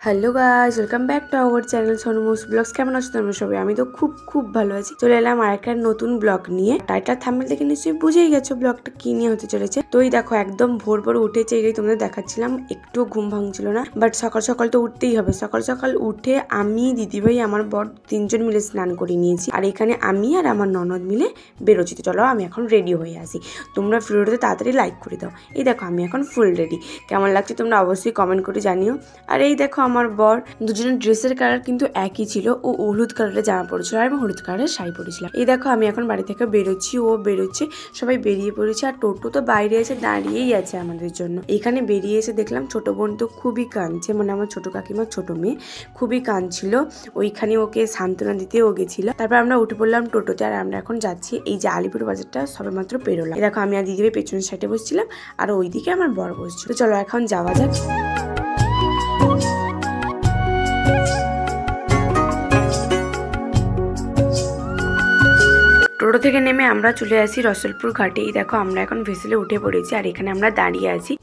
Hello guys, welcome back to our channel Sonmus vlogs. কেমন আছো তোমরা সবাই? আমি তো খুব ভালো আছি। চলে এলাম আর একটা নতুন ব্লগ নিয়ে। টাইটেল থাম্বনেল দেখে নিশ্চয়ই বুঝেই গেছো ব্লগটা কি নিয়ে হতে চলেছে। তো এই দেখো একদম ভোর উঠেছে, এটাই তোমাদের দেখাচ্ছিলাম। একটু ঘুম ভাঙছিল না, বাট সকাল সকাল তো উঠতেই হবে। সকাল উঠে আমি, দিদিভাই, আমার বর তিনজন মিলে স্নান করে নিয়েছি। আর এখানে আমি আর আমার ননদ মিলে বেরোচ্ছি। তো চলো আমি এখন রেডি হয়ে আসি। তোমরা ভিডিওতে তাড়াতাড়ি লাইক করে দাও। এই দেখো আমি এখন ফুল রেডি। কেমন লাগছে তোমরা অবশ্যই কমেন্ট করে জানিও। আর এই দেখো আমার বর, দুজনের ড্রেসের কালার কিন্তু একই ছিল। ও হলুদ কালারের জামা পরেছিল আর আমি হলুদ কালারের শাড়ি পরেছিলাম। এই দেখো আমি এখন বাড়ি থেকে বেরোচ্ছি, ও বেরোচ্ছে, সবাই বেরিয়ে পড়েছে। আর টোটো তো বাইরে এসে দাঁড়িয়েই আছে আমাদের জন্য। এখানে বেরিয়ে এসে দেখলাম ছোট বোন তো খুবই কাঁদছে, মানে আমার ছোট কাকিমার ছোট মেয়ে খুবই কাঁদছিল। ওইখানে ওকে সান্ত্বনা দিতে ও গেছিল। তারপর আমরা উঠে পড়লাম টোটোতে, আর আমরা এখন যাচ্ছি এই যে আলিপুর বাজারটা সবে মাত্র পেরোলাম। দেখো আমি আর দিদিভাই পেছনের সাইডে বসছিলাম, আর ওইদিকে আমার বর বসছিল। তো চলো এখন যাওয়া যাক। টোটো থেকে নেমে আমরা চলে আসি রসুলপুর ঘাটে। এই দেখো আমরা এখন ভেসেলে উঠে পড়েছি, আর এখানে আমরা দাঁড়িয়ে আছি।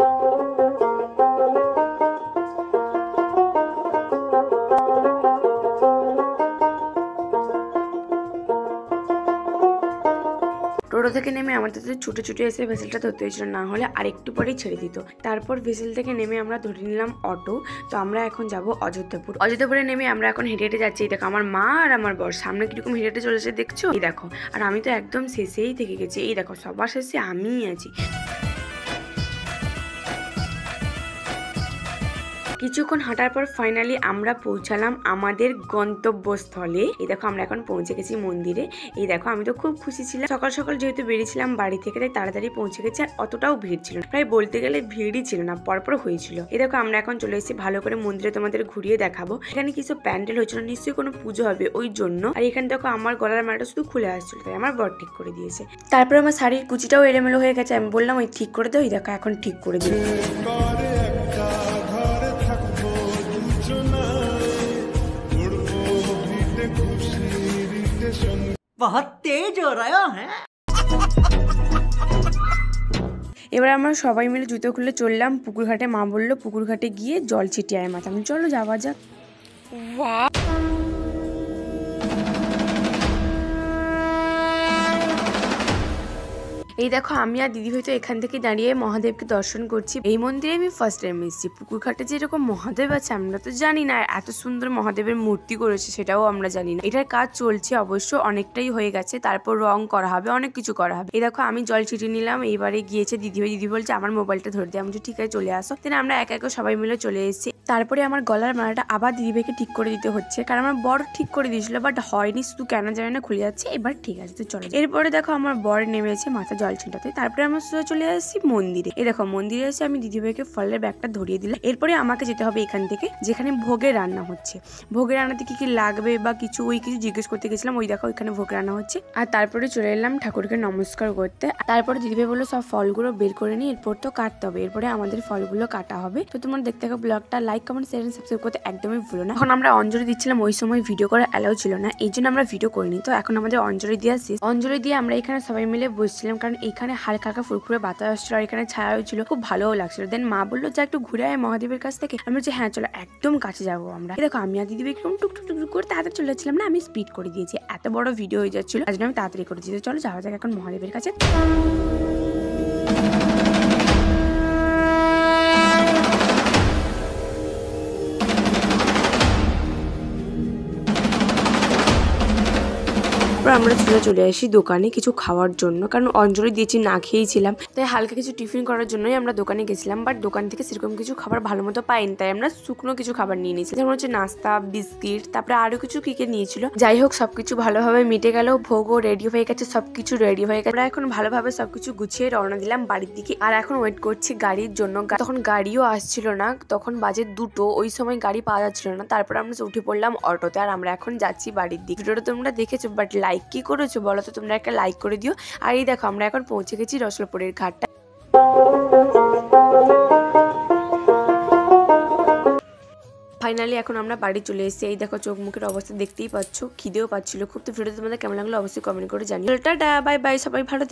টোটো থেকে নেমে আমাদের তো ছুটে এসে ভেসেলটা ধরতে হয়েছিল, না হলে আরেকটু পরেই ছেড়ে দিত। তারপর ভেসেল থেকে নেমে আমরা ধরে নিলাম অটো। তো আমরা এখন যাব অযোধ্যাপুরে নেমে আমরা এখন হেঁটে যাচ্ছি। এই দেখো আমার মা আর আমার বর সামনে কিরকম হেঁটে চলেছে দেখছো। এই দেখো, আর আমি তো একদম শেষেই থেকে গেছি। এই দেখো সবার শেষে আমিই আছি। কিছুক্ষণ হাঁটার পর ফাইনালি আমরা পৌঁছালাম আমাদের গন্তব্যস্থলে। এই দেখো আমরা এখন পৌঁছে গেছি মন্দিরে। এই দেখো আমি তো খুব খুশি ছিলাম। সকাল যেহেতু বেরিয়েছিলাম বাড়ি থেকে, তাই তাড়াতাড়ি পৌঁছে গেছি। আর অতটাও ভিড় ছিল না, প্রায় বলতে গেলে ভিড়ই ছিল না, পরপর হয়েছিল। এই দেখো আমরা এখন চলে এসেছি। ভালো করে মন্দিরে তোমাদের ঘুরিয়ে দেখাবো। এখানে কিছু প্যান্ডেল হয়েছিল, নিশ্চয়ই কোনো পুজো হবে ওই জন্য। আর এখানে দেখো আমার গলার মালাটা শুধু খুলে আসছিল, তাই আমার বর ঠিক করে দিয়েছে। তারপর আমার শাড়ির কুচিটাও এলোমেলো হয়ে গেছে, আমি বললাম ওই ঠিক করে দাও। এই দেখো এখন ঠিক করে দিই। बहुत तेज हो रहा है। এবার আমরা সবাই মিলে জুতো খুলে চললাম পুকুর ঘাটে। মা বললো পুকুর ঘাটে গিয়ে জল ছিটিয়ে আয় মাথা। চলো যাওয়া যাক। এই দেখো আমি আর দিদি হয়তো এখান থেকে দাঁড়িয়ে মহাদেবকে দর্শন করছি। এই মন্দিরে আমি ফার্স্ট টাইম এসেছি। পুকুর ঘাটে যে এরকম মহাদেব আছে আমরা তো জানি না, এত সুন্দর মহাদেবের মূর্তি করেছে সেটাও আমরা জানি না। এটার কাজ চলছে অবশ্য, অনেকটাই হয়ে গেছে। তারপর রং করা হবে, অনেক কিছু করা হবে। এই দেখো আমি জল ছিটিয়ে নিলাম। এইবারে গিয়েছে দিদি বলছে আমার মোবাইলটা ধরে দিয়ে। আমি ঠিক আছে চলে আসো। দেন আমরা একে সবাই মিলে চলে এসেছি। তারপরে আমার গলার মালাটা আবার দিদিভাইকে ঠিক করে দিতে হচ্ছে, কারণ আমার বর ঠিক করে দিয়েছিল বাট হয়নি, শুধু কেন জানি না খুলে যাচ্ছে। এবার ঠিক আছে তো চলো। এরপরে দেখো আমার বর নেমেছে মাথা জল ছিটাতে। তারপরে আমরা সোজা চলে আসছি মন্দিরে। এই দেখো মন্দিরে এসে আমি দিদিভাইকে ফলের ব্যাগটা ধরিয়ে দিলাম। এরপরে আমাকে যেতে হবে এখান থেকে যেখানে ভোগের রান্না হচ্ছে। ভোগের রান্নাতে কি লাগবে বা কিছু জিজ্ঞেস করতে গেছিলাম। ওই দেখো ওইখানে ভোগ রান্না হচ্ছে। আর তারপরে চলে এলাম ঠাকুরকে নমস্কার করতে। তারপরে দিদিভাই বললো সব ফলগুলো বের করে নিই, এরপর তো কাটতে হবে। এরপরে আমাদের ফলগুলো কাটা হবে। তো তোমরা দেখতে থাকো ব্লগটা। লাইক কমেন্ট শেয়ার সাবস্ক্রাইব করতে একদমই ভুলো না। এখন আমরা অঞ্জলি দিচ্ছিলাম, ওই সময় ভিডিও করা অ্যালাউ ছিল না, এই জন্য আমরা ভিডিও করিনি। তো এখন আমাদের অঞ্জলি দেওয়া শেষ। অঞ্জলি দিয়ে আমরা এখানে সবাই মিলে বসছিলাম, কারণ এখানে হালকা ফুরফুরে বাতাস আসছিল আর এখানে ছায়া হয়েছিল, খুব ভালোও লাগছিল। দেন মা বললো যা একটু ঘুরে আয় মহাদেবের কাছ থেকে। আমি বলছি হ্যাঁ চলো, একদম কাছে যাবো আমরা। দেখো আমি আর দিদি একদম টুকটুক করে তাড়াতাড়ি চলে যাচ্ছিলাম না, আমি স্পিড করে দিয়েছি, এত বড় ভিডিও হয়ে যাচ্ছিল, তার জন্য আমি তাড়াতাড়ি করে দিয়েছি। চলো যাওয়া যাক এখন মহাদেবের কাছে। আমরা চলে আসি দোকানে কিছু খাওয়ার জন্য, কারণ অঞ্জলি দিয়েছি না খেয়েছিলাম, তাই হালকা কিছু টিফিন করার জন্যই আমরা দোকানে গেছিলাম। বাট দোকান থেকে সেরকম কিছু খাবার ভালো মতো পাইনি, তাই আমরা শুকনো কিছু খাবার নিয়ে নিয়েছি, যেমন হচ্ছে নাস্তা, বিস্কিট, তারপরে আরো কিছু কি নিয়েছিল। যাই হোক সবকিছু ভালোভাবে মিটে গেল, ভোগও রেডি হয়ে গেছে, সবকিছু রেডি হয়ে গেছে। আমরা এখন ভালোভাবে সবকিছু গুছিয়ে রওনা দিলাম বাড়ির দিকে। আর এখন ওয়েট করছি গাড়ির জন্য। তখন গাড়িও আসছিল না, তখন বাজে 2টো, ওই সময় গাড়ি পাওয়া যাচ্ছিল না। তারপর আমরা উঠে পড়লাম অটোতে, আর আমরা এখন যাচ্ছি বাড়ির দিকে। ভিডিওটা তোমরা দেখেছো, বাট লাইক কি করেছো বলো তো? তোমরা একটা লাইক করে দিও। আর এই দেখো আমরা এখন পৌঁছে গেছি রসুলপুরের ঘাটটা। ফাইনালি এখন আমরা বাড়ি চলে এসেছি। এই দেখো চোখ মুখের অবস্থা দেখতেই পাচ্ছ, খিদেও পাচ্ছিল খুব। তো ভিডিওটা তোমাদের কেমন লাগলো অবশ্যই কমেন্ট করে জানিও। টাটা, বাই বাই, সবাই ভালো।